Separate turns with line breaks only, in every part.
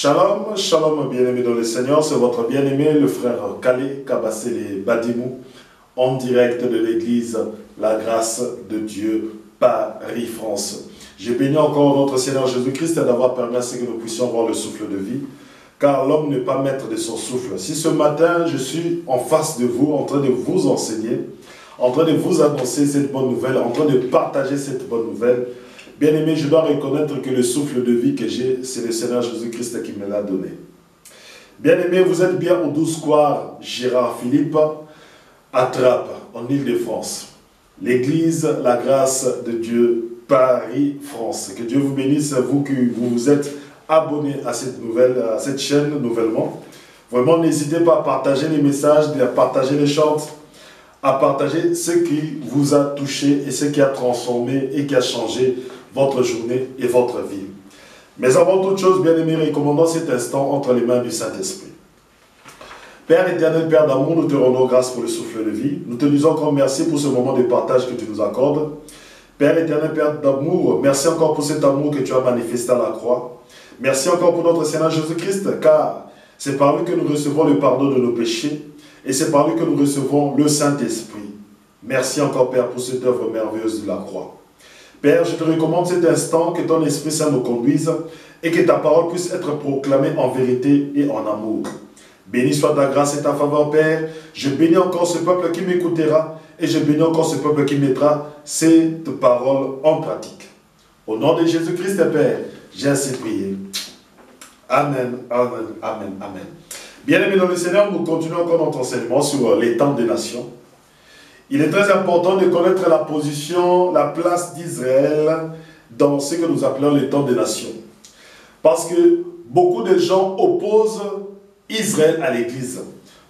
Shalom, shalom bien-aimés dans le Seigneur, c'est votre bien-aimé le frère Kale Kabasele Badimou en direct de l'église La Grâce de Dieu, Paris, France. J'ai béni encore notre Seigneur Jésus-Christ d'avoir permis à ce que nous puissions voir le souffle de vie, car l'homme n'est pas maître de son souffle. Si ce matin je suis en face de vous, en train de vous enseigner, en train de vous annoncer cette bonne nouvelle, en train de partager cette bonne nouvelle, bien-aimé, je dois reconnaître que le souffle de vie que j'ai, c'est le Seigneur Jésus-Christ qui me l'a donné. Bien-aimé, vous êtes bien au 12 square Gérard Philippe, à Trappes, en Île-de-France. L'église La Grâce de Dieu, Paris, France. Que Dieu vous bénisse, vous que vous vous êtes abonnés à cette chaîne nouvellement. Vraiment, n'hésitez pas à partager les messages, à partager les chants, à partager ce qui vous a touché et ce qui a transformé et qui a changé votre journée et votre vie. Mais avant toute chose, bien-aimés, recommandons cet instant entre les mains du Saint-Esprit. Père éternel, Père d'amour, nous te rendons grâce pour le souffle de vie. Nous te disons encore merci pour ce moment de partage que tu nous accordes. Père éternel, Père d'amour, merci encore pour cet amour que tu as manifesté à la croix. Merci encore pour notre Seigneur Jésus-Christ, car c'est par lui que nous recevons le pardon de nos péchés et c'est par lui que nous recevons le Saint-Esprit. Merci encore, Père, pour cette œuvre merveilleuse de la croix. Père, je te recommande cet instant que ton Esprit Saint nous conduise et que ta parole puisse être proclamée en vérité et en amour. Béni soit ta grâce et ta faveur, Père. Je bénis encore ce peuple qui m'écoutera et je bénis encore ce peuple qui mettra cette parole en pratique. Au nom de Jésus-Christ, Père, j'ai ainsi prié. Amen, amen, amen, amen. Bien-aimés dans le Seigneur, nous continuons encore notre enseignement sur les temps des nations. Il est très important de connaître la position, la place d'Israël dans ce que nous appelons les temps des nations. Parce que beaucoup de gens opposent Israël à l'Église.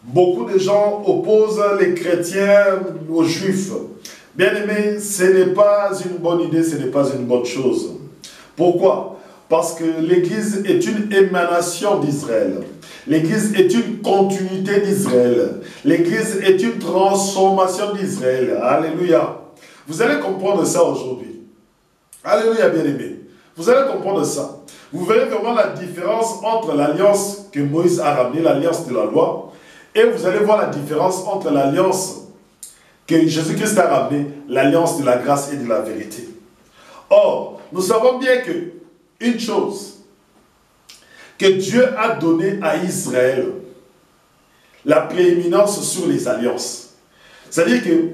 Beaucoup de gens opposent les chrétiens aux juifs. Bien-aimés, ce n'est pas une bonne idée, ce n'est pas une bonne chose. Pourquoi? Parce que l'Église est une émanation d'Israël. L'Église est une continuité d'Israël. L'Église est une transformation d'Israël. Alléluia. Vous allez comprendre ça aujourd'hui. Alléluia, bien-aimés. Vous allez comprendre ça. Vous verrez vraiment la différence entre l'alliance que Moïse a ramenée, l'alliance de la loi, et vous allez voir la différence entre l'alliance que Jésus-Christ a ramenée, l'alliance de la grâce et de la vérité. Or, nous savons bien que une chose que Dieu a donné à Israël, la prééminence sur les alliances. C'est-à-dire que,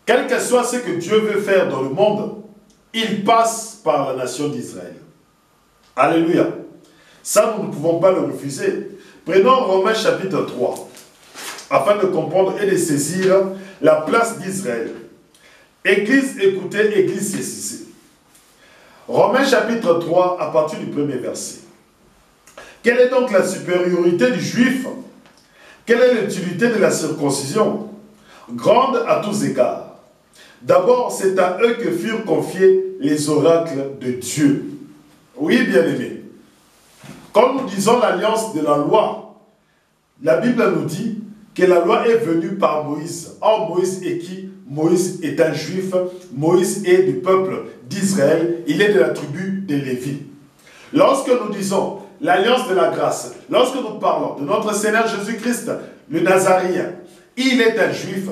quel que soit ce que Dieu veut faire dans le monde, il passe par la nation d'Israël. Alléluia. Ça, nous ne pouvons pas le refuser. Prenons Romains chapitre 3, afin de comprendre et de saisir la place d'Israël. Église, écoutez, Église, saisissez. Romains chapitre 3, à partir du premier verset. Quelle est donc la supériorité du juif? Quelle est l'utilité de la circoncision? Grande à tous égards. D'abord, c'est à eux que furent confiés les oracles de Dieu. Oui, bien-aimés. Quand nous disons l'alliance de la loi, la Bible nous dit que la loi est venue par Moïse. Or, Moïse est qui? Moïse est un juif. Moïse est du peuple d'Israël. Il est de la tribu de Lévi. Lorsque nous disons l'alliance de la grâce, lorsque nous parlons de notre Seigneur Jésus-Christ, le Nazaréen, il est un juif.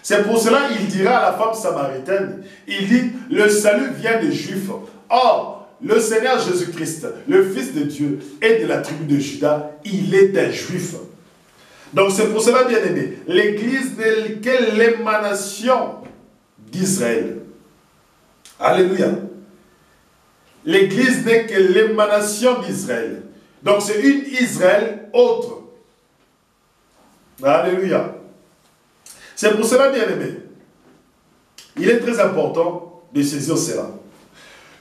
C'est pour cela qu'il dira à la femme samaritaine, il dit, le salut vient des juifs. Or, le Seigneur Jésus-Christ, le Fils de Dieu, est de la tribu de Juda, il est un juif. Donc c'est pour cela, bien aimé, l'Église n'est que l'émanation d'Israël. Alléluia. L'Église n'est que l'émanation d'Israël. Donc c'est une Israël autre. Alléluia. C'est pour cela, bien aimé, il est très important de saisir cela.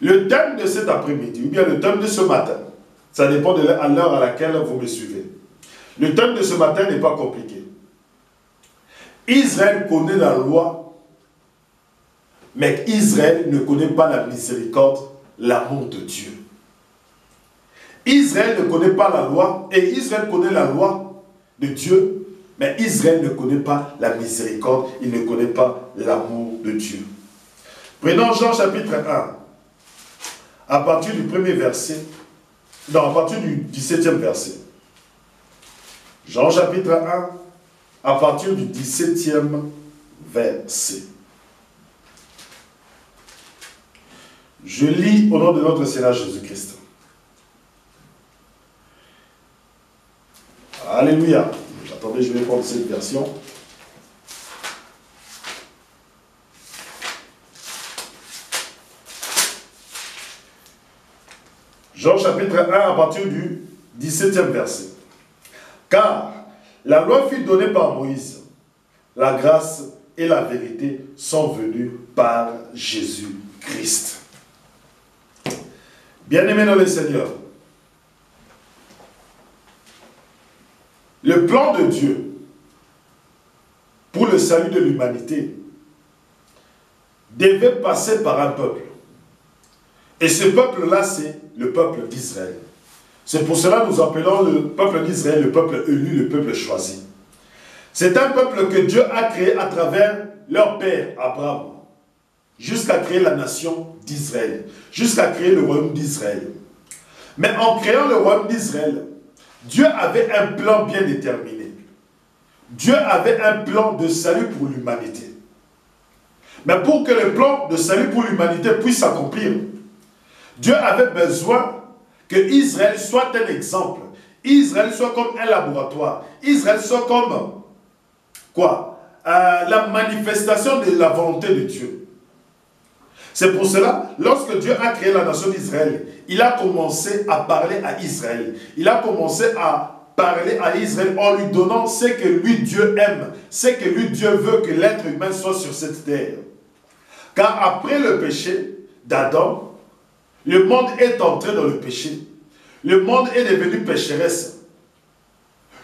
Le thème de cet après-midi, ou bien le thème de ce matin, ça dépend de l'heure à laquelle vous me suivez. Le thème de ce matin n'est pas compliqué. Israël connaît la loi, mais Israël ne connaît pas la miséricorde, l'amour de Dieu. Israël ne connaît pas la loi, et Israël connaît la loi de Dieu, mais Israël ne connaît pas la miséricorde, il ne connaît pas l'amour de Dieu. Prenons Jean chapitre 1, à partir du premier verset, Non, à partir du 17e verset. Jean chapitre 1, à partir du 17e verset. Je lis au nom de notre Seigneur Jésus-Christ. Alléluia. Attendez, je vais prendre cette version. Jean chapitre 1 à partir du 17e verset. Car la loi fut donnée par Moïse, la grâce et la vérité sont venues par Jésus-Christ. Bien-aimés dans le Seigneur, le plan de Dieu pour le salut de l'humanité devait passer par un peuple. Et ce peuple-là, c'est le peuple d'Israël. C'est pour cela que nous appelons le peuple d'Israël le peuple élu, le peuple choisi. C'est un peuple que Dieu a créé à travers leur père Abraham, jusqu'à créer la nation d'Israël, jusqu'à créer le royaume d'Israël. Mais en créant le royaume d'Israël, Dieu avait un plan bien déterminé. Dieu avait un plan de salut pour l'humanité. Mais pour que le plan de salut pour l'humanité puisse s'accomplir, Dieu avait besoin que Israël soit un exemple. Israël soit comme un laboratoire. Israël soit comme quoi? La manifestation de la volonté de Dieu. C'est pour cela, lorsque Dieu a créé la nation d'Israël, il a commencé à parler à Israël. Il a commencé à parler à Israël en lui donnant ce que lui Dieu aime, ce que lui Dieu veut que l'être humain soit sur cette terre. Car après le péché d'Adam, le monde est entré dans le péché. Le monde est devenu pécheresse.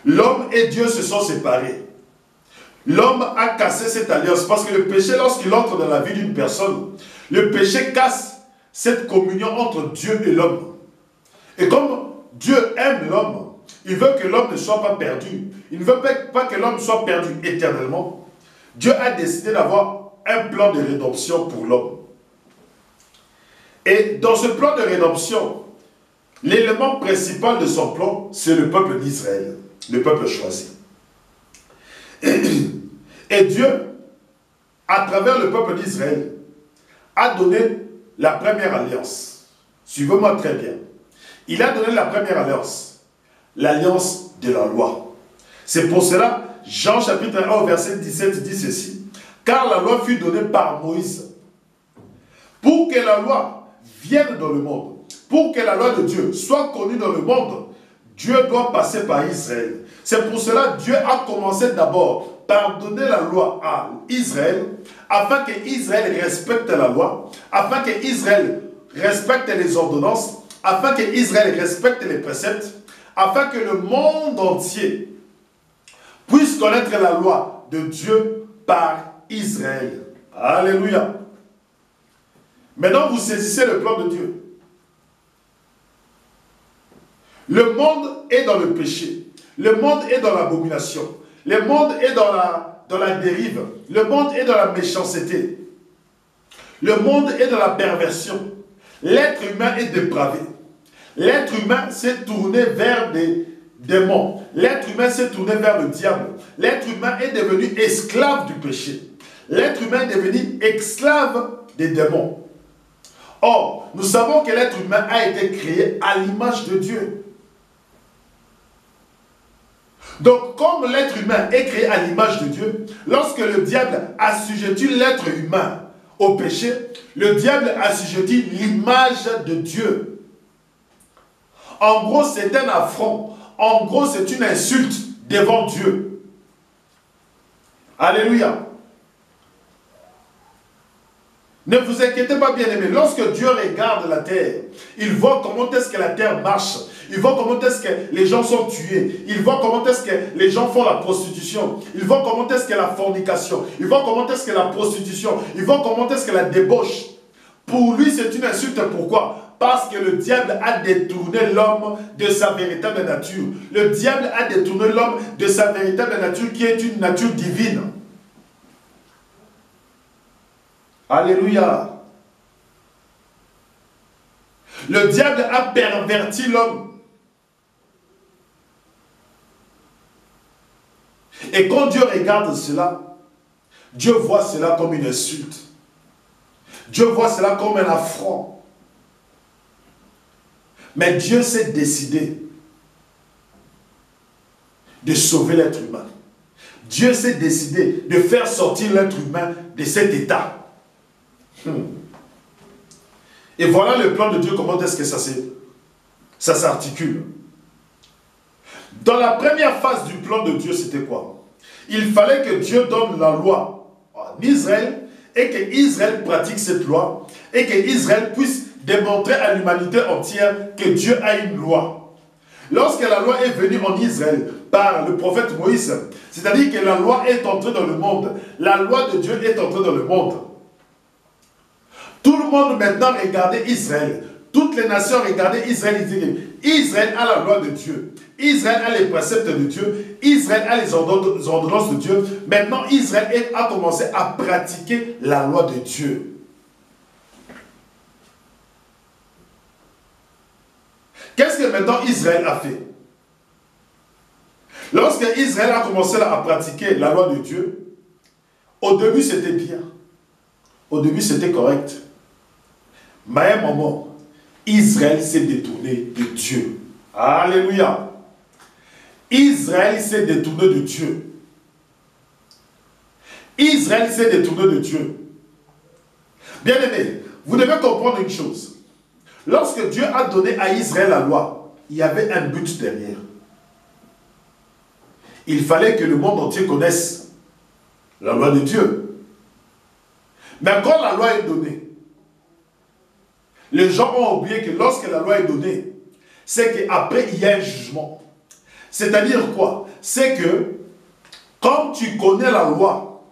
L'homme et Dieu se sont séparés. L'homme a cassé cette alliance parce que le péché, lorsqu'il entre dans la vie d'une personne, le péché casse cette communion entre Dieu et l'homme. Et comme Dieu aime l'homme, il veut que l'homme ne soit pas perdu. Il ne veut pas que l'homme soit perdu éternellement. Dieu a décidé d'avoir un plan de rédemption pour l'homme. Et dans ce plan de rédemption, l'élément principal de son plan, c'est le peuple d'Israël, le peuple choisi. Et Dieu, à travers le peuple d'Israël, a donné la première alliance. Suivez-moi très bien. Il a donné la première alliance, l'alliance de la loi. C'est pour cela, Jean chapitre 1, verset 17 dit ceci. Car la loi fut donnée par Moïse. Pour que la loi vienne dans le monde, pour que la loi de Dieu soit connue dans le monde, Dieu doit passer par Israël. C'est pour cela que Dieu a commencé d'abord par donner la loi à Israël, afin que Israël respecte la loi, afin que Israël respecte les ordonnances, afin que Israël respecte les préceptes, afin que le monde entier puisse connaître la loi de Dieu par Israël. Alléluia. Maintenant, vous saisissez le plan de Dieu. Le monde est dans le péché. Le monde est dans l'abomination. Le monde est dans la dérive. Le monde est dans la méchanceté. Le monde est dans la perversion. L'être humain est dépravé. L'être humain s'est tourné vers des démons. L'être humain s'est tourné vers le diable. L'être humain est devenu esclave du péché. L'être humain est devenu esclave des démons. Or, nous savons que l'être humain a été créé à l'image de Dieu. Donc, comme l'être humain est créé à l'image de Dieu, lorsque le diable assujettit l'être humain au péché, le diable assujettit l'image de Dieu. En gros, c'est un affront. En gros, c'est une insulte devant Dieu. Alléluia. Ne vous inquiétez pas, bien-aimés. Lorsque Dieu regarde la terre, il voit comment est-ce que la terre marche. Il voit comment est-ce que les gens sont tués. Il voit comment est-ce que les gens font la prostitution. Il voit comment est-ce que la fornication. Il voit comment est-ce que la prostitution. Il voit comment est-ce que la débauche. Pour lui, c'est une insulte. Pourquoi? Parce que le diable a détourné l'homme de sa véritable nature. Le diable a détourné l'homme de sa véritable nature qui est une nature divine. Alléluia. Le diable a perverti l'homme Et quand Dieu regarde cela, Dieu voit cela comme une insulte. Dieu voit cela comme un affront. Mais Dieu s'est décidé de sauver l'être humain. Dieu s'est décidé de faire sortir l'être humain de cet état. Et voilà le plan de Dieu, comment est-ce que ça s'articule. Dans la première phase du plan de Dieu, c'était quoi? Il fallait que Dieu donne la loi en Israël et que Israël pratique cette loi et que Israël puisse démontrer à l'humanité entière que Dieu a une loi. Lorsque la loi est venue en Israël par le prophète Moïse, c'est-à-dire que la loi est entrée dans le monde, la loi de Dieu est entrée dans le monde. Tout le monde maintenant regardait Israël. Toutes les nations regardaient Israël. Ils disaient Israël a la loi de Dieu. Israël a les préceptes de Dieu. Israël a les ordonnances de Dieu. Maintenant, Israël a commencé à pratiquer la loi de Dieu. Qu'est-ce que maintenant Israël a fait? Lorsque Israël a commencé à pratiquer la loi de Dieu, au début c'était bien. Au début c'était correct. Mais à un moment, Israël s'est détourné de Dieu. Alléluia. Israël s'est détourné de Dieu. Israël s'est détourné de Dieu. Bien aimé, vous devez comprendre une chose. Lorsque Dieu a donné à Israël la loi, il y avait un but derrière. Il fallait que le monde entier connaisse la loi de Dieu. Mais quand la loi est donnée, les gens ont oublié que lorsque la loi est donnée, c'est qu'après il y a un jugement. C'est-à-dire quoi? C'est que, quand tu connais la loi,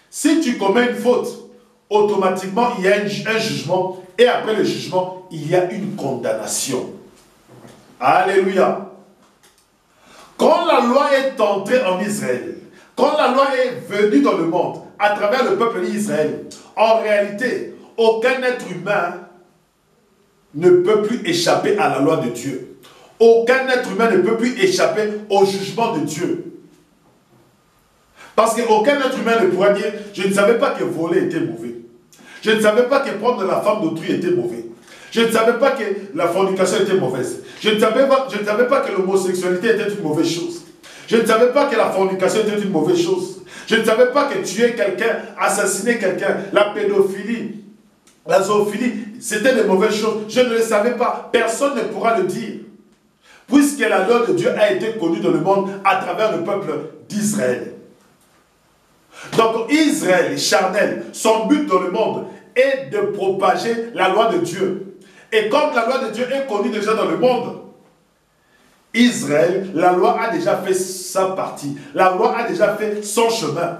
si tu commets une faute, automatiquement il y a un jugement, et après le jugement, il y a une condamnation. Alléluia. Quand la loi est entrée en Israël, quand la loi est venue dans le monde, à travers le peuple d'Israël, en réalité, aucun être humain ne peut plus échapper à la loi de Dieu. Aucun être humain ne peut plus échapper au jugement de Dieu. Parce qu'aucun être humain ne pourra dire, je ne savais pas que voler était mauvais. Je ne savais pas que prendre la femme d'autrui était mauvais. Je ne savais pas que la fornication était mauvaise. Je ne savais pas que l'homosexualité était une mauvaise chose. Je ne savais pas que la fornication était une mauvaise chose. Je ne savais pas que tuer quelqu'un, assassiner quelqu'un, la pédophilie, la zoophilie, c'était des mauvaises choses. Je ne le savais pas. Personne ne pourra le dire. Puisque la loi de Dieu a été connue dans le monde à travers le peuple d'Israël. Donc Israël, charnel, son but dans le monde est de propager la loi de Dieu. Et comme la loi de Dieu est connue déjà dans le monde, Israël, la loi a déjà fait sa partie. La loi a déjà fait son chemin.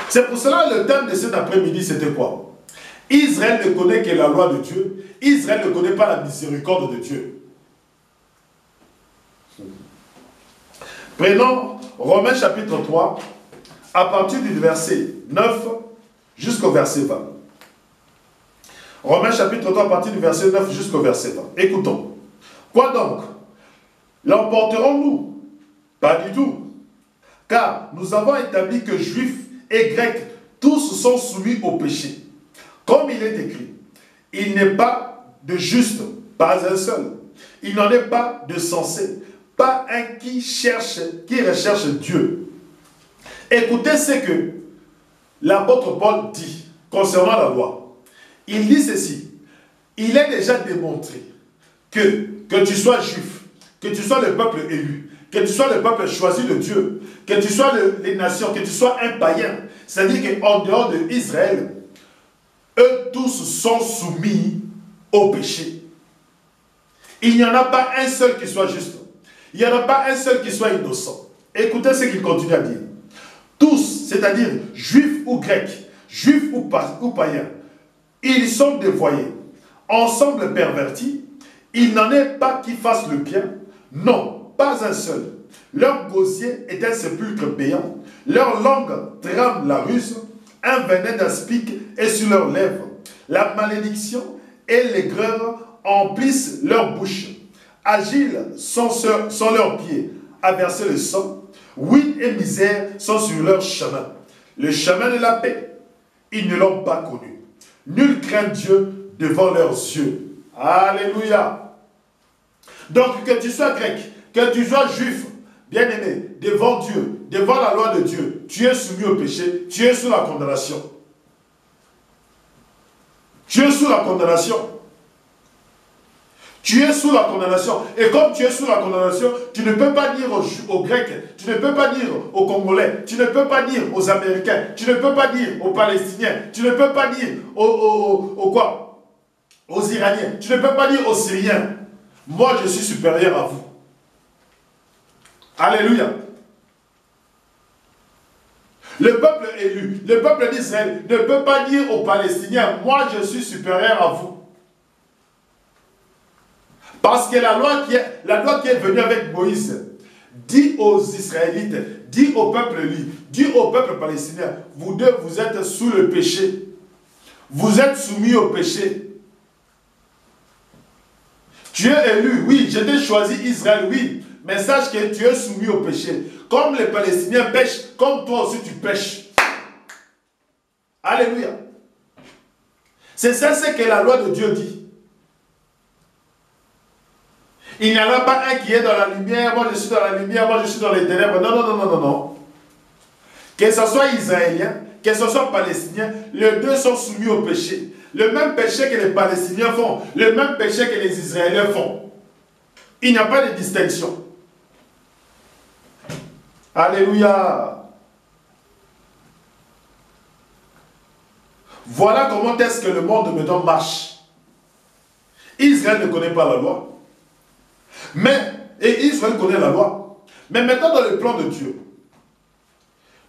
C'est pour cela le thème de cet après-midi, c'était quoi? Israël ne connaît que la loi de Dieu. Israël ne connaît pas la miséricorde de Dieu. Prenons Romains chapitre 3, à partir du verset 9 jusqu'au verset 20. Romains chapitre 3, à partir du verset 9 jusqu'au verset 20. Écoutons. Quoi donc? L'emporterons-nous? Pas du tout. Car nous avons établi que Juifs et Grecs, tous sont soumis au péché. Comme il est écrit, il n'est pas de juste, pas un seul. Il n'en est pas de sensé, pas un qui recherche Dieu. Écoutez ce que l'apôtre Paul dit concernant la loi. Il dit ceci: il est déjà démontré que tu sois juif, que tu sois le peuple élu, que tu sois le peuple choisi de Dieu, que tu sois les nations, que tu sois un païen, c'est-à-dire qu'en dehors d'Israël, eux tous sont soumis au péché. Il n'y en a pas un seul qui soit juste. Il n'y en a pas un seul qui soit innocent. Écoutez ce qu'il continue à dire. Tous, c'est-à-dire juifs ou grecs, juifs ou païens, ils sont dévoyés, ensemble pervertis. Il n'en est pas qui fasse le bien. Non, pas un seul. Leur gosier est un sépulcre béant. Leur langue trame la ruse. Un venin d'aspic est sur leurs lèvres. La malédiction et l'aigreur emplissent leur bouche. Agiles sont leurs pieds à verser le sang. Ruine et misère sont sur leur chemin. Le chemin de la paix, ils ne l'ont pas connu. Nul craint Dieu devant leurs yeux. Alléluia. Donc que tu sois grec, que tu sois juif, bien-aimé, devant Dieu, devant la loi de Dieu, tu es soumis au péché, tu es sous la condamnation. Tu es sous la condamnation. Tu es sous la condamnation. Et comme tu es sous la condamnation, tu ne peux pas dire aux Grecs, tu ne peux pas dire aux Congolais, tu ne peux pas dire aux Américains, tu ne peux pas dire aux Palestiniens, tu ne peux pas dire aux Iraniens, tu ne peux pas dire aux Syriens, moi je suis supérieur à vous. Alléluia. Le peuple élu, le peuple d'Israël ne peut pas dire aux Palestiniens, moi je suis supérieur à vous. Parce que la loi qui est venue avec Moïse dit aux Israélites, dit au peuple élu, dit au peuple palestinien, vous deux, vous êtes sous le péché. Vous êtes soumis au péché. Tu es élu, oui, je t'ai choisi Israël, oui, mais sache que tu es soumis au péché. Comme les Palestiniens pêchent, comme toi aussi tu pêches. Alléluia. C'est ça ce que la loi de Dieu dit. Il n'y en a pas un qui est dans la lumière, moi je suis dans la lumière, moi je suis dans les ténèbres. Non, non, non, non, non, non. Que ce soit israélien, que ce soit palestinien, les deux sont soumis au péché. Le même péché que les Palestiniens font, le même péché que les Israéliens font. Il n'y a pas de distinction. Alléluia. Voilà comment est-ce que le monde maintenant marche. Israël ne connaît pas la loi. Et Israël connaît la loi. Mais maintenant dans le plan de Dieu,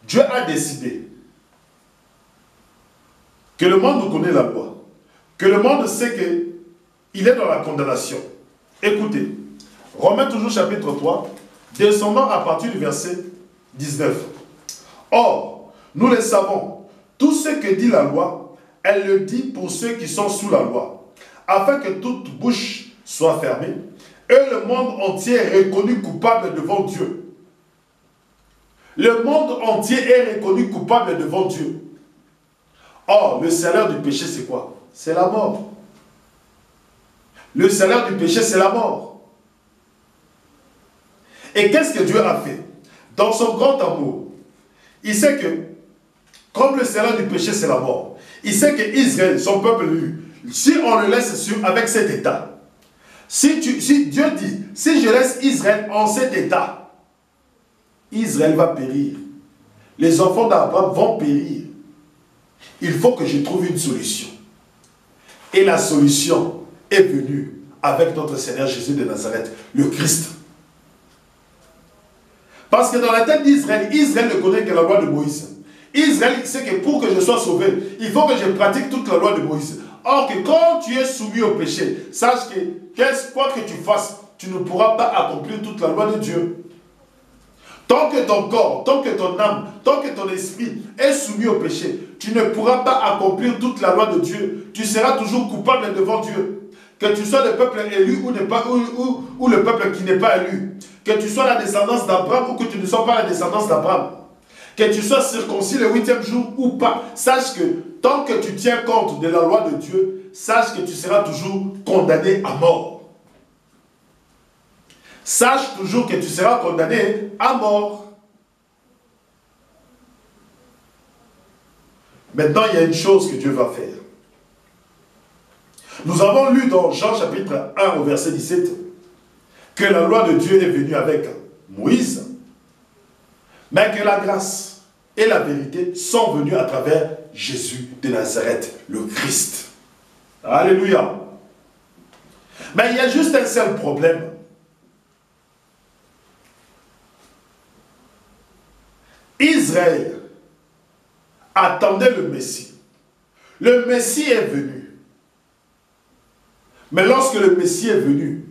Dieu a décidé que le monde connaît la loi. Que le monde sait qu'il est dans la condamnation. Écoutez, Romains toujours chapitre 3, descendant à partir du verset 19. Or, nous le savons, tout ce que dit la loi, elle le dit pour ceux qui sont sous la loi, afin que toute bouche soit fermée, et le monde entier est reconnu coupable devant Dieu. Le monde entier est reconnu coupable devant Dieu. Or, le salaire du péché, c'est quoi? C'est la mort. Le salaire du péché, c'est la mort. Et qu'est-ce que Dieu a fait? Dans son grand amour, il sait que, comme le salaire du péché, c'est la mort, il sait que Israël, son peuple élu, si on le laisse avec cet état, si Dieu dit, si je laisse Israël en cet état, Israël va périr. Les enfants d'Abraham vont périr. Il faut que je trouve une solution. Et la solution est venue avec notre Seigneur Jésus de Nazareth, le Christ. Parce que dans la tête d'Israël, Israël ne connaît que la loi de Moïse. Israël sait que pour que je sois sauvé, il faut que je pratique toute la loi de Moïse. Or que quand tu es soumis au péché, sache que quoi que tu fasses, tu ne pourras pas accomplir toute la loi de Dieu. Tant que ton corps, tant que ton âme, tant que ton esprit est soumis au péché, tu ne pourras pas accomplir toute la loi de Dieu. Tu seras toujours coupable devant Dieu. Que tu sois le peuple élu ou le peuple qui n'est pas élu. Que tu sois la descendance d'Abraham ou que tu ne sois pas la descendance d'Abraham. Que tu sois circoncis le 8e jour ou pas. Sache que tant que tu tiens compte de la loi de Dieu, sache que tu seras toujours condamné à mort. Sache toujours que tu seras condamné à mort. Maintenant, il y a une chose que Dieu va faire. Nous avons lu dans Jean chapitre 1 au verset 17 que la loi de Dieu est venue avec Moïse, mais que la grâce et la vérité sont venues à travers Jésus de Nazareth, le Christ. Alléluia. Mais il y a juste un seul problème. Israël attendait le Messie. Le Messie est venu. Mais lorsque le Messie est venu,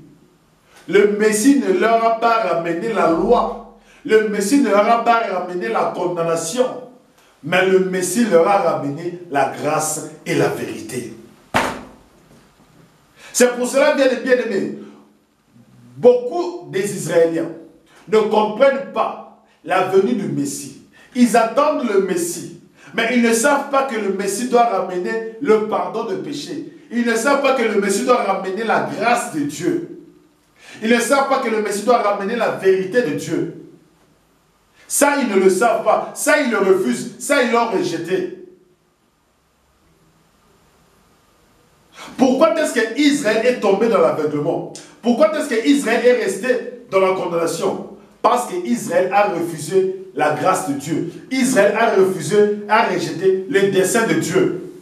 le Messie ne leur a pas ramené la loi. Le Messie ne leur a pas ramené la condamnation. Mais le Messie leur a ramené la grâce et la vérité. C'est pour cela, bien aimés, beaucoup des Israéliens ne comprennent pas la venue du Messie. Ils attendent le Messie, mais ils ne savent pas que le Messie doit ramener le pardon de péché. Ils ne savent pas que le Messie doit ramener la grâce de Dieu. Ils ne savent pas que le Messie doit ramener la vérité de Dieu. Ça, ils ne le savent pas. Ça, ils le refusent. Ça, ils l'ont rejeté. Pourquoi est-ce qu'Israël est tombé dans l'aveuglement? Pourquoi est-ce qu'Israël est resté dans la condamnation? Parce qu'Israël a refusé la grâce de Dieu. Israël a refusé, a rejeté le dessein de Dieu.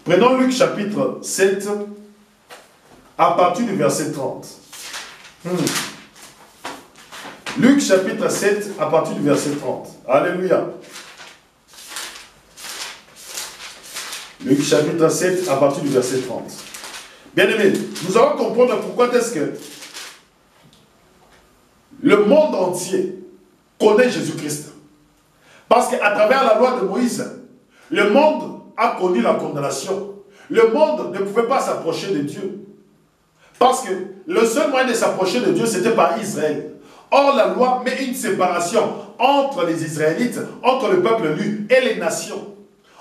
Prenons Luc chapitre 7, à partir du verset 30. Luc chapitre 7, à partir du verset 30. Alléluia. Luc chapitre 7, à partir du verset 30. Bien-aimés, nous allons comprendre pourquoi est-ce que le monde entier connaît Jésus-Christ. Parce qu'à travers la loi de Moïse, le monde a connu la condamnation. Le monde ne pouvait pas s'approcher de Dieu. Parce que le seul moyen de s'approcher de Dieu, c'était par Israël. Or, la loi met une séparation entre les Israélites, entre le peuple élu et les nations.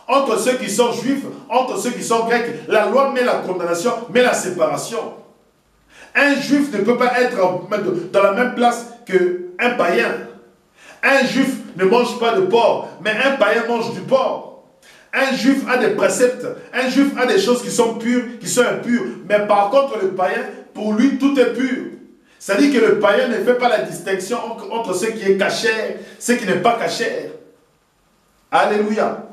Entre ceux qui sont juifs, entre ceux qui sont grecs. La loi met la condamnation, met la séparation. Un juif ne peut pas être dans la même place qu'un païen. Un juif ne mange pas de porc, mais un païen mange du porc. Un juif a des préceptes, un juif a des choses qui sont pures, qui sont impures. Mais par contre, le païen, pour lui, tout est pur. C'est-à-dire que le païen ne fait pas la distinction entre ce qui est cachère, ce qui n'est pas cachère. Alléluia.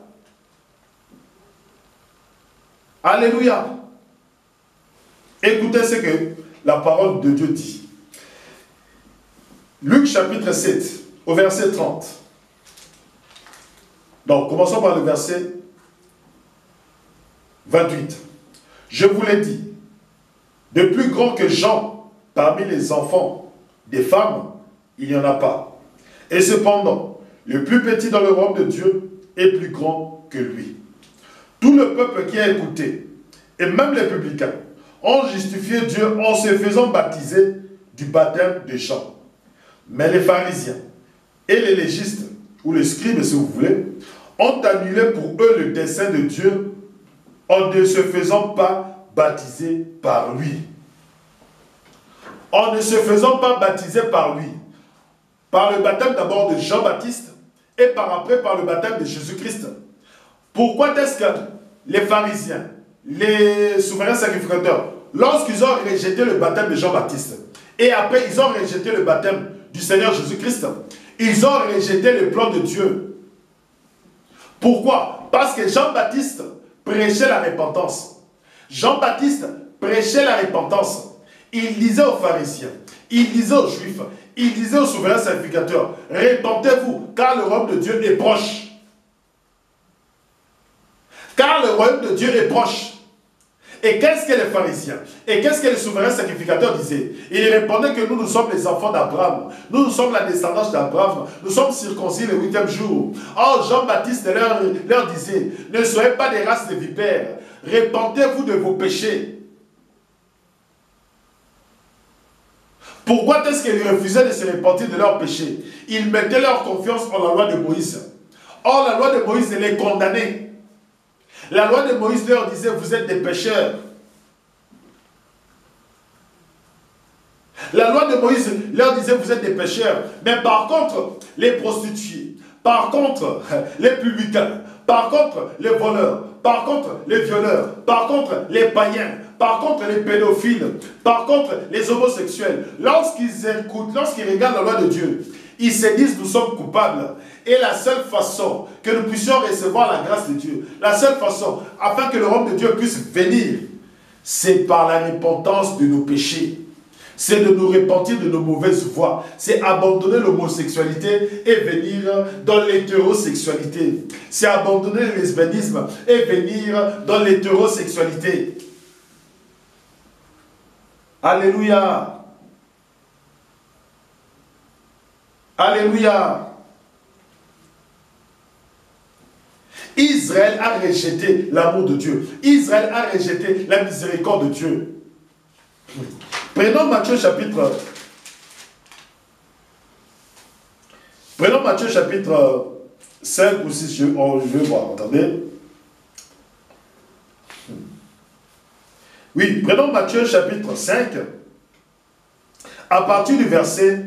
Alléluia. Écoutez ce que la parole de Dieu dit. Luc chapitre 7, au verset 30. Donc, commençons par le verset 28. Je vous l'ai dit, de plus grand que Jean parmi les enfants des femmes, il n'y en a pas. Et cependant, le plus petit dans le royaume de Dieu est plus grand que lui. Tout le peuple qui a écouté, et même les publicains, ont justifié Dieu en se faisant baptiser du baptême de Jean. Mais les pharisiens et les légistes, ou les scribes si vous voulez, ont annulé pour eux le dessein de Dieu en ne se faisant pas baptiser par lui. En ne se faisant pas baptiser par lui. Par le baptême d'abord de Jean-Baptiste et par le baptême de Jésus-Christ. Pourquoi est-ce que les pharisiens, les souverains sacrificateurs, lorsqu'ils ont rejeté le baptême de Jean-Baptiste et après ils ont rejeté le baptême du Seigneur Jésus-Christ, ils ont rejeté le plan de Dieu. Pourquoi? Parce que Jean-Baptiste prêchait la repentance. Jean-Baptiste prêchait la repentance. Il disait aux pharisiens, il disait aux juifs, il disait aux souverains sacrificateurs, repentez-vous, car le royaume de Dieu est proche. Car le royaume de Dieu est proche. Et qu'est-ce que les pharisiens et qu'est-ce que les souverains sacrificateurs disaient? Ils répondaient que nous sommes les enfants d'Abraham. Nous sommes la descendance d'Abraham. Nous sommes circoncis le 8e jour. Or, Jean-Baptiste leur disait, ne soyez pas des races de vipères. Repentez-vous de vos péchés. Pourquoi est-ce qu'ils refusaient de se repentir de leurs péchés? Ils mettaient leur confiance en la loi de Moïse. Or, la loi de Moïse les condamnait. La loi de Moïse leur disait, vous êtes des pécheurs. La loi de Moïse leur disait, vous êtes des pécheurs. Mais par contre, les prostituées, par contre, les publicains, par contre, les voleurs, par contre, les violeurs, par contre, les païens, par contre, les pédophiles, par contre, les homosexuels, lorsqu'ils écoutent, lorsqu'ils regardent la loi de Dieu, ils se disent, nous sommes coupables. Et la seule façon que nous puissions recevoir la grâce de Dieu, la seule façon, afin que le royaume de Dieu puisse venir, c'est par la repentance de nos péchés. C'est de nous repentir de nos mauvaises voies. C'est abandonner l'homosexualité et venir dans l'hétérosexualité. C'est abandonner le lesbianisme et venir dans l'hétérosexualité. Alléluia. Alléluia. Israël a rejeté l'amour de Dieu. Israël a rejeté la miséricorde de Dieu. Prenons Matthieu chapitre... Prenons Matthieu chapitre 5 ou 6, je vais voir, attendez. Oui, prenons Matthieu chapitre 5, à partir du verset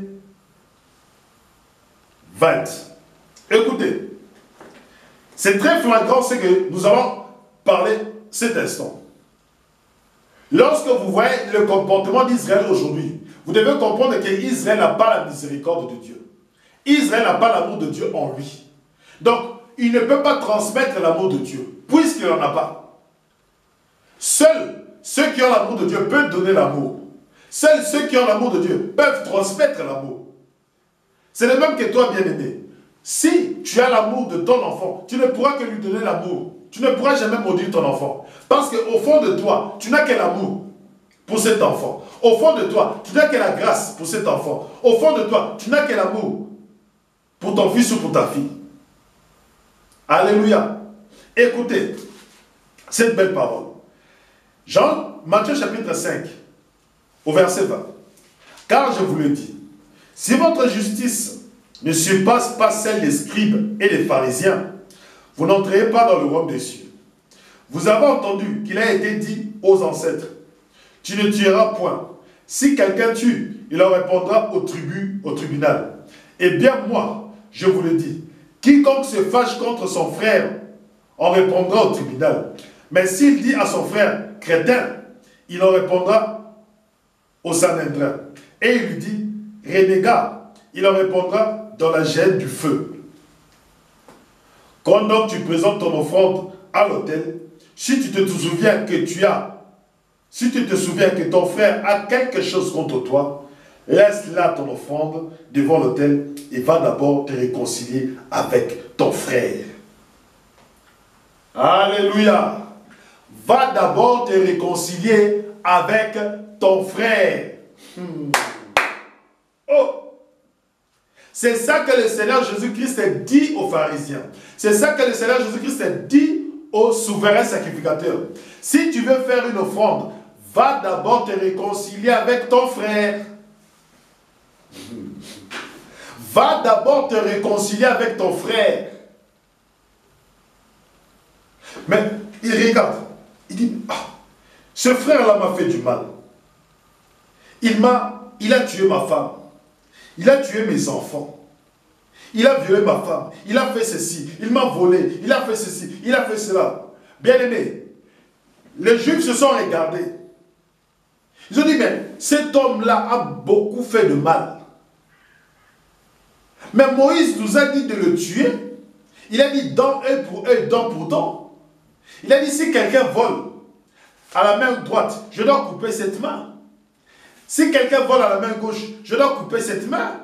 20. Écoutez, c'est très flagrant ce que nous allons parler cet instant. Lorsque vous voyez le comportement d'Israël aujourd'hui, vous devez comprendre qu'Israël n'a pas la miséricorde de Dieu. Israël n'a pas l'amour de Dieu en lui. Donc, il ne peut pas transmettre l'amour de Dieu, puisqu'il n'en a pas. Seuls ceux qui ont l'amour de Dieu peuvent donner l'amour. Seuls ceux qui ont l'amour de Dieu peuvent transmettre l'amour. C'est le même que toi, bien-aimé. Si tu as l'amour de ton enfant, tu ne pourras que lui donner l'amour. Tu ne pourras jamais maudire ton enfant. Parce qu'au fond de toi, tu n'as que l'amour pour cet enfant. Au fond de toi, tu n'as que la grâce pour cet enfant. Au fond de toi, tu n'as que l'amour pour ton fils ou pour ta fille. Alléluia. Écoutez cette belle parole. Matthieu chapitre 5, au verset 20. Car je vous le dis, si votre justice ne surpasse pas celle des scribes et des pharisiens, vous n'entrerez pas dans le royaume des cieux. Vous avez entendu qu'il a été dit aux ancêtres, tu ne tueras point. Si quelqu'un tue, il en répondra au tribunal. Eh bien moi, je vous le dis, quiconque se fâche contre son frère en répondra au tribunal. Mais s'il dit à son frère crétin, il en répondra au Sanhédrin. Et il lui dit renégat, il en répondra dans la gêne du feu. Quand donc tu présentes ton offrande à l'autel, si tu te souviens que ton frère a quelque chose contre toi, laisse là ton offrande devant l'autel et va d'abord te réconcilier avec ton frère. Alléluia. Va d'abord te réconcilier avec ton frère. Oh! C'est ça que le Seigneur Jésus-Christ a dit aux pharisiens. C'est ça que le Seigneur Jésus-Christ a dit aux souverains sacrificateurs. Si tu veux faire une offrande, va d'abord te réconcilier avec ton frère. Va d'abord te réconcilier avec ton frère. Mais il regarde. Il dit, ce frère-là m'a fait du mal. Il a tué ma femme. Il a tué mes enfants. Il a violé ma femme. Il a fait ceci. Il m'a volé. Il a fait ceci. Il a fait cela. Bien-aimé, les Juifs se sont regardés. Ils ont dit, mais cet homme-là a beaucoup fait de mal. Mais Moïse nous a dit de le tuer. Il a dit dent œil pour œil, dent pour dent. Il a dit, si quelqu'un vole à la main droite, je dois couper cette main. Si quelqu'un vole à la main gauche, je dois couper cette main.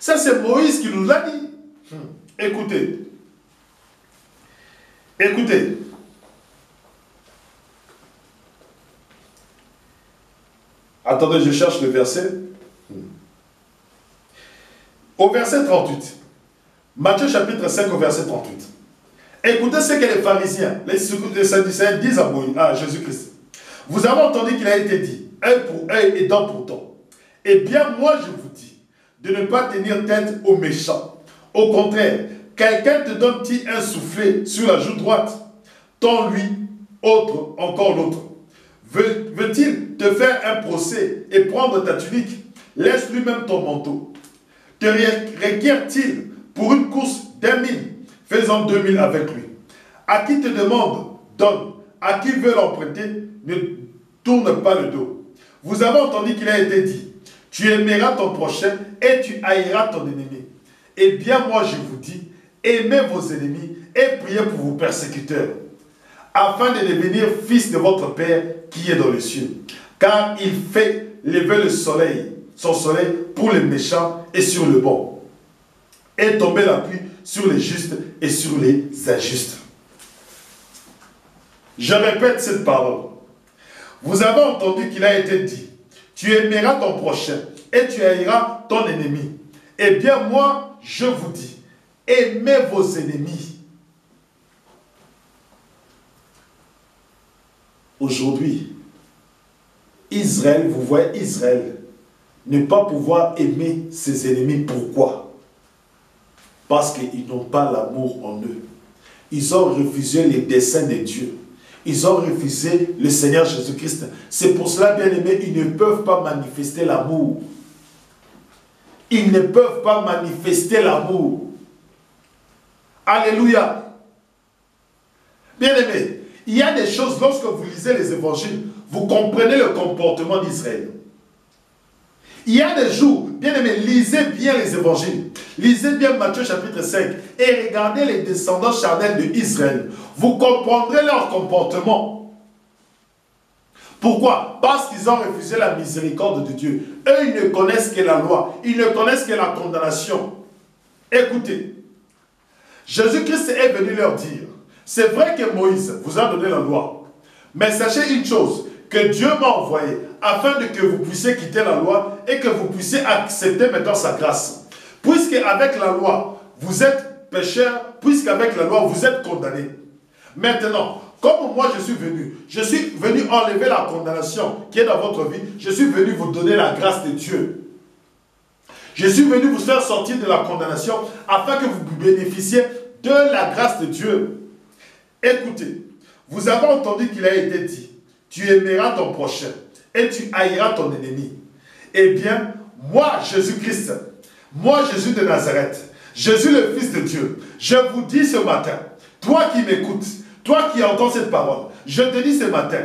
Ça, c'est Moïse qui nous l'a dit. Écoutez. Écoutez. Attendez, je cherche le verset. Au verset 38. Matthieu chapitre 5 au verset 38. Écoutez ce que les pharisiens, les sadducéens disent à Jésus-Christ. Vous avez entendu qu'il a été dit, œil pour œil et dent pour dent. Eh bien, moi je vous dis, de ne pas tenir tête aux méchants. Au contraire, quelqu'un te donne-t-il un soufflet sur la joue droite, tends-lui autre, encore l'autre. Veut-il te faire un procès et prendre ta tunique? Laisse lui-même ton manteau. Te requiert-il pour une course d'1 000? Fais-en 2000 avec lui. À qui te demande, donne. À qui veut l'emprunter, ne tourne pas le dos. Vous avez entendu qu'il a été dit, tu aimeras ton prochain et tu haïras ton ennemi. Eh bien, moi je vous dis, aimez vos ennemis et priez pour vos persécuteurs, afin de devenir fils de votre Père qui est dans les cieux. Car il fait lever le soleil, son soleil pour les méchants et sur le bon, et tomber la pluie sur les justes et sur les injustes. Je répète cette parole. Vous avez entendu qu'il a été dit, tu aimeras ton prochain et tu haïras ton ennemi. Eh bien moi, je vous dis, aimez vos ennemis. Aujourd'hui, Israël, vous voyez Israël, ne pas pouvoir aimer ses ennemis. Pourquoi? Parce qu'ils n'ont pas l'amour en eux. Ils ont refusé les desseins de Dieu. Ils ont refusé le Seigneur Jésus-Christ. C'est pour cela, bien aimé, ils ne peuvent pas manifester l'amour. Ils ne peuvent pas manifester l'amour. Alléluia. Bien aimé, il y a des choses, lorsque vous lisez les évangiles, vous comprenez le comportement d'Israël. Il y a des jours, bien aimé, lisez bien les évangiles. Lisez bien Matthieu chapitre 5 et regardez les descendants charnels d'Israël. Vous comprendrez leur comportement. Pourquoi? Parce qu'ils ont refusé la miséricorde de Dieu. Eux, ils ne connaissent que la loi. Ils ne connaissent que la condamnation. Écoutez, Jésus-Christ est venu leur dire, c'est vrai que Moïse vous a donné la loi, mais sachez une chose, que Dieu m'a envoyé afin que vous puissiez quitter la loi et que vous puissiez accepter maintenant sa grâce. Puisque avec la loi, vous êtes pécheurs, puisqu'avec la loi, vous êtes condamnés. Maintenant, comme moi je suis venu enlever la condamnation qui est dans votre vie, je suis venu vous donner la grâce de Dieu. Je suis venu vous faire sortir de la condamnation afin que vous bénéficiez de la grâce de Dieu. Écoutez, vous avez entendu qu'il a été dit, tu aimeras ton prochain et tu haïras ton ennemi. Eh bien, moi, Jésus-Christ, moi, Jésus de Nazareth, Jésus le Fils de Dieu, je vous dis ce matin, toi qui m'écoutes, toi qui entends cette parole, je te dis ce matin,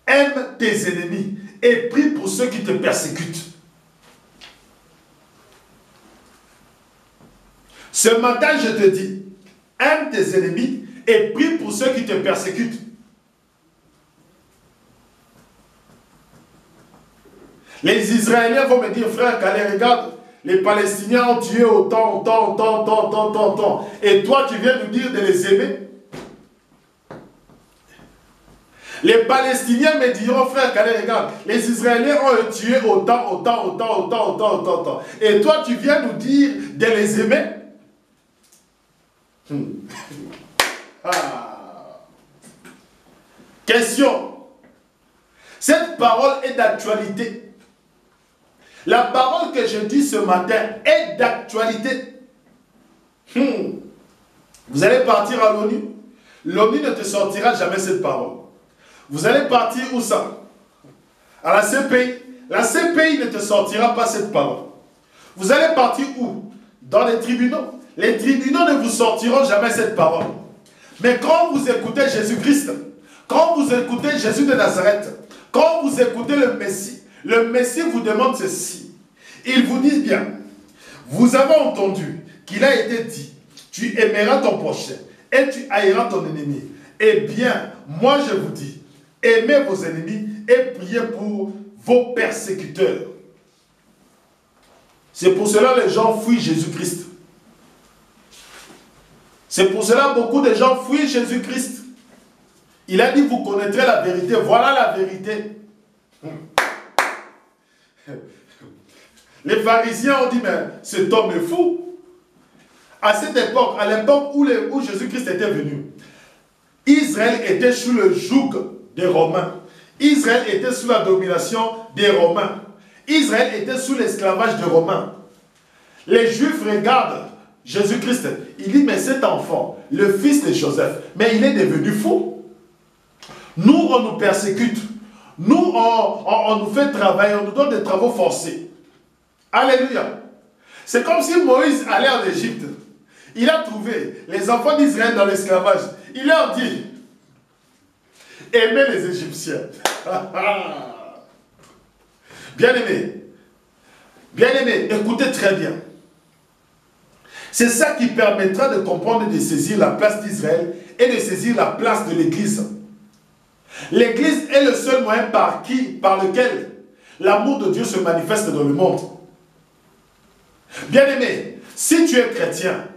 aime tes ennemis et prie pour ceux qui te persécutent. Ce matin, je te dis, aime tes ennemis et prie pour ceux qui te persécutent. Les Israéliens vont me dire, frère Calais, regarde, les Palestiniens ont tué autant. Et toi, tu viens nous dire de les aimer? Les Palestiniens me diront, frère Calais, regarde, les Israéliens ont tué autant. Et toi, tu viens nous dire de les aimer? Question. Cette parole est d'actualité. La parole que je dis ce matin est d'actualité. Vous allez partir à l'ONU. L'ONU ne te sortira jamais cette parole. Vous allez partir où ça? À la CPI. La CPI ne te sortira pas cette parole. Vous allez partir où? Dans les tribunaux. Les tribunaux ne vous sortiront jamais cette parole. Mais quand vous écoutez Jésus-Christ, quand vous écoutez Jésus de Nazareth, quand vous écoutez le Messie vous demande ceci. Il vous dit bien, vous avez entendu qu'il a été dit, tu aimeras ton prochain et tu haïras ton ennemi. Eh bien, moi je vous dis, aimez vos ennemis et priez pour vos persécuteurs. C'est pour cela que les gens fuient Jésus-Christ. C'est pour cela que beaucoup de gens fuient Jésus-Christ. Il a dit, vous connaîtrez la vérité. Voilà la vérité. Les pharisiens ont dit, mais cet homme est fou. À cette époque, à l'époque où Jésus-Christ était venu, Israël était sous le joug des Romains. Israël était sous la domination des Romains. Israël était sous l'esclavage des Romains. Les Juifs regardent Jésus-Christ. Il dit, mais cet enfant, le fils de Joseph, mais il est devenu fou. Nous, on nous persécute. Nous, on nous fait travailler, on nous donne des travaux forcés. Alléluia. C'est comme si Moïse allait en Égypte. Il a trouvé les enfants d'Israël dans l'esclavage. Il leur dit, aimez les Égyptiens. Bien-aimés, écoutez très bien. C'est ça qui permettra de comprendre et de saisir la place d'Israël et de saisir la place de l'Église. L'Église est le seul moyen par lequel l'amour de Dieu se manifeste dans le monde. Bien-aimé, si tu es chrétien,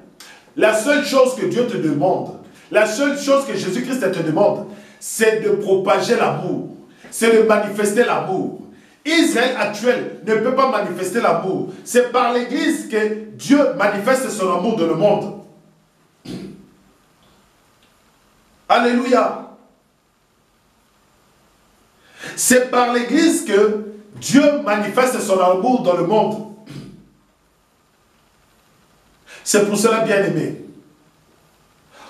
la seule chose que Dieu te demande, la seule chose que Jésus-Christ te demande, c'est de propager l'amour, c'est de manifester l'amour. Israël actuel ne peut pas manifester l'amour. C'est par l'Église que Dieu manifeste son amour dans le monde. Alléluia. C'est par l'Église que Dieu manifeste son amour dans le monde. C'est pour cela, bien-aimé,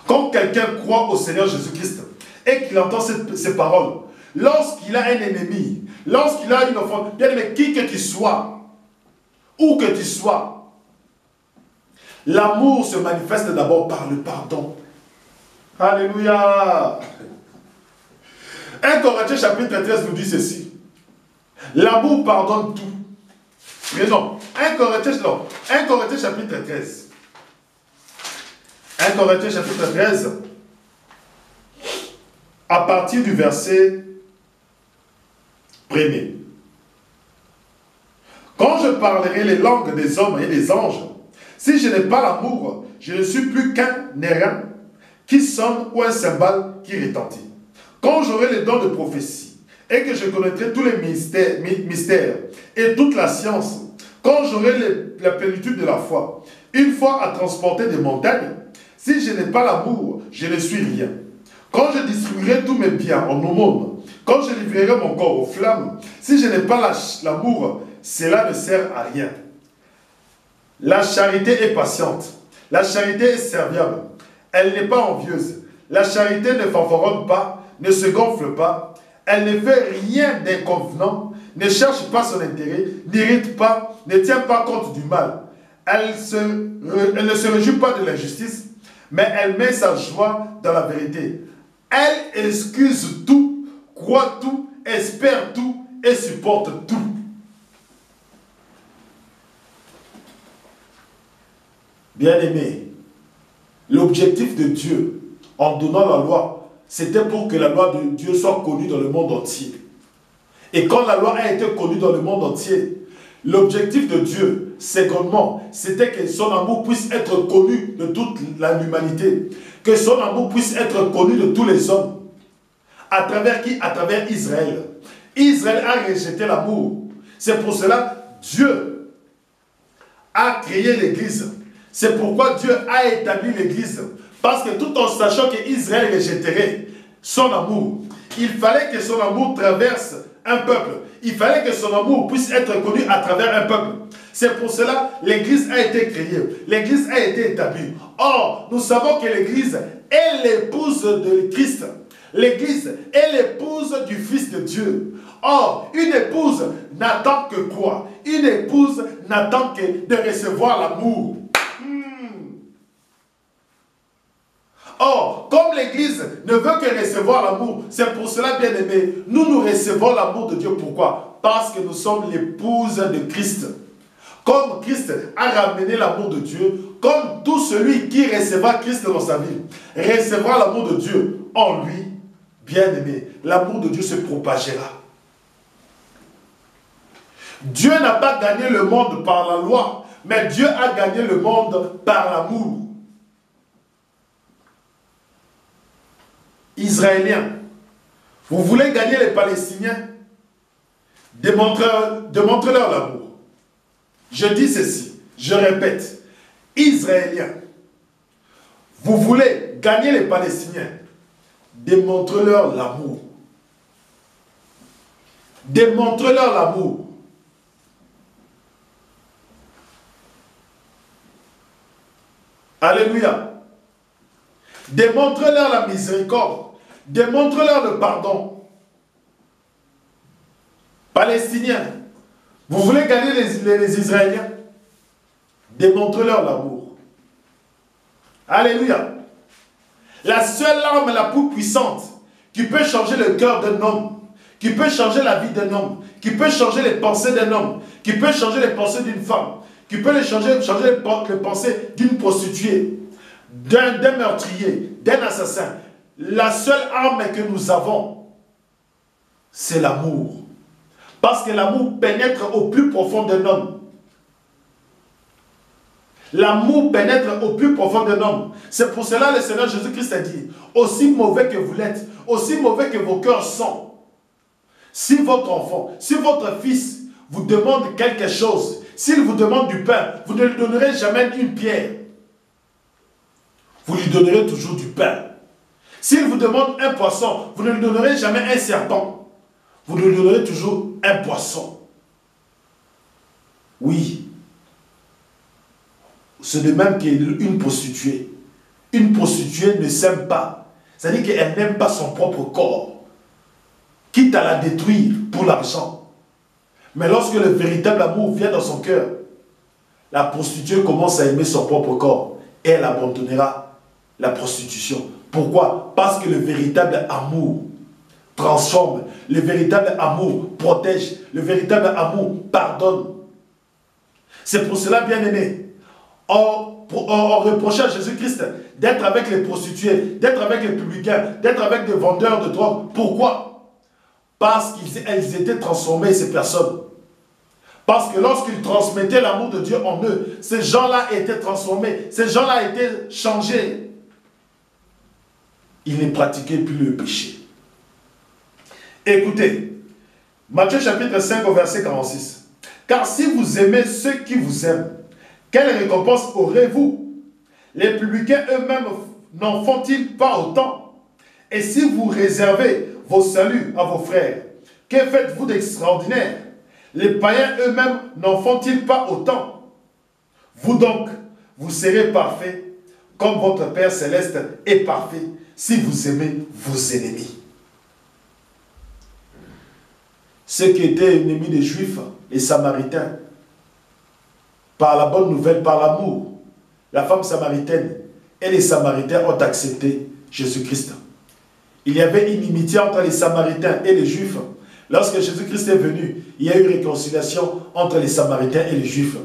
quand quelqu'un croit au Seigneur Jésus-Christ et qu'il entend ces paroles, lorsqu'il a un ennemi, lorsqu'il a une offense, bien-aimé, qui que tu sois, où que tu sois, l'amour se manifeste d'abord par le pardon. Alléluia. 1 Corinthiens chapitre 13 nous dit ceci. L'amour pardonne tout. Mais non, 1 Corinthiens chapitre 13. 1 Corinthiens chapitre 13, à partir du verset 1er. Quand je parlerai les langues des hommes et des anges, si je n'ai pas l'amour, je ne suis plus qu'un nérin qui sonne ou un cymbale qui retentit. Quand j'aurai les dons de prophétie et que je connaîtrai tous les mystères et toute la science, quand j'aurai la plénitude de la foi, une foi à transporter des montagnes, si je n'ai pas l'amour, je ne suis rien. Quand je distribuerai tous mes biens en aumône, quand je livrerai mon corps aux flammes, si je n'ai pas l'amour, cela ne sert à rien. La charité est patiente. La charité est serviable. Elle n'est pas envieuse. La charité ne fanfaronne pas, ne se gonfle pas. Elle ne fait rien d'inconvenant, ne cherche pas son intérêt, n'irrite pas, ne tient pas compte du mal. Elle ne se réjouit pas de l'injustice, mais elle met sa joie dans la vérité. Elle excuse tout, croit tout, espère tout et supporte tout. Bien-aimé, l'objectif de Dieu en donnant la loi, c'était pour que la loi de Dieu soit connue dans le monde entier. Et quand la loi a été connue dans le monde entier, l'objectif de Dieu, secondement, c'était que son amour puisse être connu de toute l'humanité. Que son amour puisse être connu de tous les hommes. À travers qui? À travers Israël. Israël a rejeté l'amour. C'est pour cela Dieu a créé l'Église. C'est pourquoi Dieu a établi l'Église. Parce que tout en sachant qu'Israël rejetterait son amour, il fallait que son amour traverse un peuple. Il fallait que son amour puisse être connu à travers un peuple. C'est pour cela que l'Église a été créée. L'Église a été établie. Or, nous savons que l'Église est l'épouse de Christ. L'Église est l'épouse du Fils de Dieu. Or, une épouse n'attend que quoi? Une épouse n'attend que de recevoir l'amour. Or, comme l'Église ne veut que recevoir l'amour, c'est pour cela, bien-aimés, nous recevons l'amour de Dieu. Pourquoi? Parce que nous sommes l'épouse de Christ. Comme Christ a ramené l'amour de Dieu, comme tout celui qui recevra Christ dans sa vie, recevra l'amour de Dieu en lui, bien-aimé, l'amour de Dieu se propagera. Dieu n'a pas gagné le monde par la loi, mais Dieu a gagné le monde par l'amour. Israéliens, vous voulez gagner les Palestiniens? Démontrez-leur l'amour. Je dis ceci, je répète, Israéliens, vous voulez gagner les Palestiniens? Démontrez-leur l'amour. Démontrez-leur l'amour. Alléluia. Démontrez-leur la miséricorde. Démontrez-leur le pardon. Palestiniens, vous voulez gagner les Israéliens? Démontrez-leur l'amour. Alléluia. La seule arme la plus puissante qui peut changer le cœur d'un homme, qui peut changer la vie d'un homme, qui peut changer les pensées d'un homme, qui peut changer les pensées d'une femme, qui peut changer les pensées d'une prostituée, d'un meurtrier, d'un assassin. La seule arme que nous avons, c'est l'amour. Parce que l'amour pénètre au plus profond d'un homme. L'amour pénètre au plus profond d'un homme. C'est pour cela que le Seigneur Jésus-Christ a dit, aussi mauvais que vous l'êtes, aussi mauvais que vos cœurs sont, si votre enfant, si votre fils vous demande quelque chose, s'il vous demande du pain, vous ne lui donnerez jamais une pierre. Vous lui donnerez toujours du pain. S'il vous demande un poisson, vous ne lui donnerez jamais un serpent. vous nous donnerez toujours un poisson. Oui. C'est de même qu'une prostituée. Une prostituée ne s'aime pas. C'est-à-dire qu'elle n'aime pas son propre corps. Quitte à la détruire pour l'argent. Mais lorsque le véritable amour vient dans son cœur, la prostituée commence à aimer son propre corps et elle abandonnera la prostitution. Pourquoi? Parce que le véritable amour transforme, le véritable amour protège, le véritable amour pardonne. C'est pour cela, bien-aimés, on reprochait à Jésus-Christ d'être avec les prostituées, d'être avec les publicains, d'être avec des vendeurs de drogue. Pourquoi? Parce qu'elles étaient transformées, ces personnes. Parce que lorsqu'ils transmettaient l'amour de Dieu en eux, ces gens-là étaient transformés, ces gens-là étaient changés. Ils ne pratiquaient plus le péché. Écoutez, Matthieu chapitre 5 au verset 46. Car si vous aimez ceux qui vous aiment, quelle récompense aurez-vous? Les publicains eux-mêmes n'en font-ils pas autant? Et si vous réservez vos saluts à vos frères, que faites-vous d'extraordinaire? Les païens eux-mêmes n'en font-ils pas autant? Vous donc, vous serez parfaits, comme votre Père Céleste est parfait, si vous aimez vos ennemis. Ceux qui étaient ennemis des Juifs, les Samaritains, par la bonne nouvelle, par l'amour, la femme samaritaine et les Samaritains ont accepté Jésus-Christ. Il y avait une inimitié entre les Samaritains et les Juifs. Lorsque Jésus-Christ est venu, il y a eu réconciliation entre les Samaritains et les Juifs.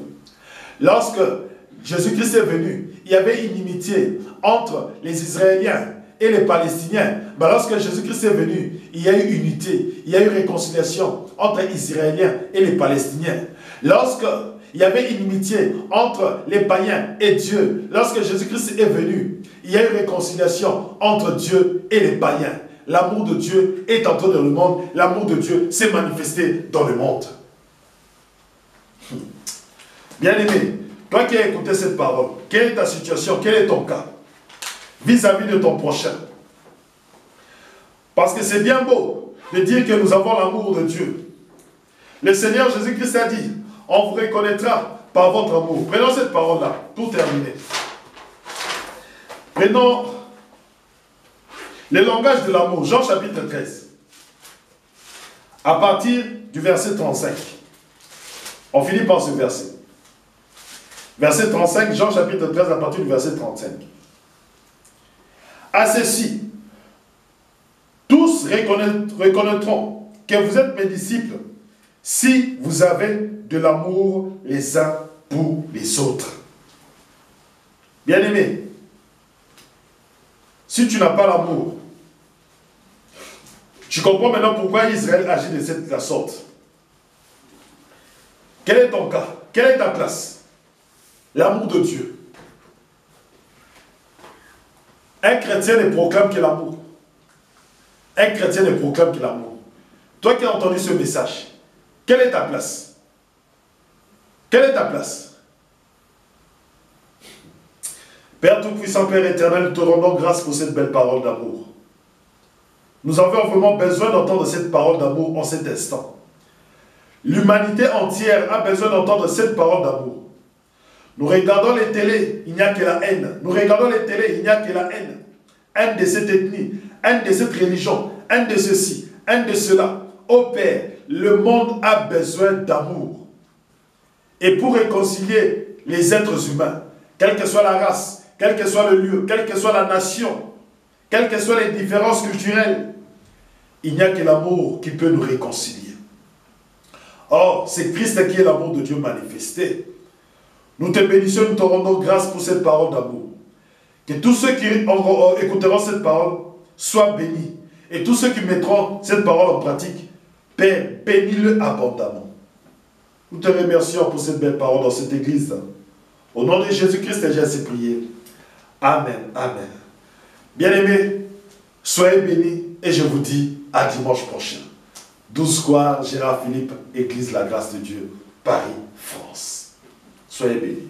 Lorsque Jésus-Christ est venu, il y avait une inimitié entre les Israéliens et les Palestiniens. Mais lorsque Jésus-Christ est venu, il y a eu unité, il y a eu réconciliation entre les Israéliens et les Palestiniens. Lorsque il y avait une inimitié entre les païens et Dieu, lorsque Jésus-Christ est venu, il y a eu réconciliation entre Dieu et les païens. L'amour de Dieu est entré dans le monde, l'amour de Dieu s'est manifesté dans le monde. Bien-aimé, toi qui as écouté cette parole, quelle est ta situation, quel est ton cas vis-à-vis de ton prochain? Parce que c'est bien beau de dire que nous avons l'amour de Dieu. Le Seigneur Jésus-Christ a dit, on vous reconnaîtra par votre amour. Prenons cette parole-là, tout terminé. Prenons le langage de l'amour, Jean chapitre 13. À partir du verset 35. On finit par ce verset. Verset 35, Jean chapitre 13, à partir du verset 35. À ceci, tous reconnaîtront que vous êtes mes disciples si vous avez de l'amour les uns pour les autres. Bien-aimé, si tu n'as pas l'amour, tu comprends maintenant pourquoi Israël agit de la sorte. Quel est ton cas? Quelle est ta place? L'amour de Dieu. Un chrétien ne proclame que l'amour. Un chrétien ne proclame que l'amour. Toi qui as entendu ce message, quelle est ta place? Quelle est ta place? Père Tout-Puissant, Père éternel, nous te rendons grâce pour cette belle parole d'amour. Nous avons vraiment besoin d'entendre cette parole d'amour en cet instant. L'humanité entière a besoin d'entendre cette parole d'amour. Nous regardons les télés, il n'y a que la haine. Nous regardons les télés, il n'y a que la haine. Haine de cette ethnie, haine de cette religion, haine de ceci, haine de cela. Ô Père, le monde a besoin d'amour. Et pour réconcilier les êtres humains, quelle que soit la race, quel que soit le lieu, quelle que soit la nation, quelles que soient les différences culturelles, il n'y a que l'amour qui peut nous réconcilier. Or, c'est Christ qui est l'amour de Dieu manifesté. Nous te bénissons, nous te rendons grâce pour cette parole d'amour. Que tous ceux qui écouteront cette parole soient bénis. Et tous ceux qui mettront cette parole en pratique, Père, bénis-le abondamment. Nous te remercions pour cette belle parole dans cette église. Au nom de Jésus-Christ, j'ai ainsi prié. Amen. Amen. Bien-aimés, soyez bénis et je vous dis à dimanche prochain. 12 square Gérard Philippe, Église La Grâce de Dieu, Paris, France. Soyez bénis.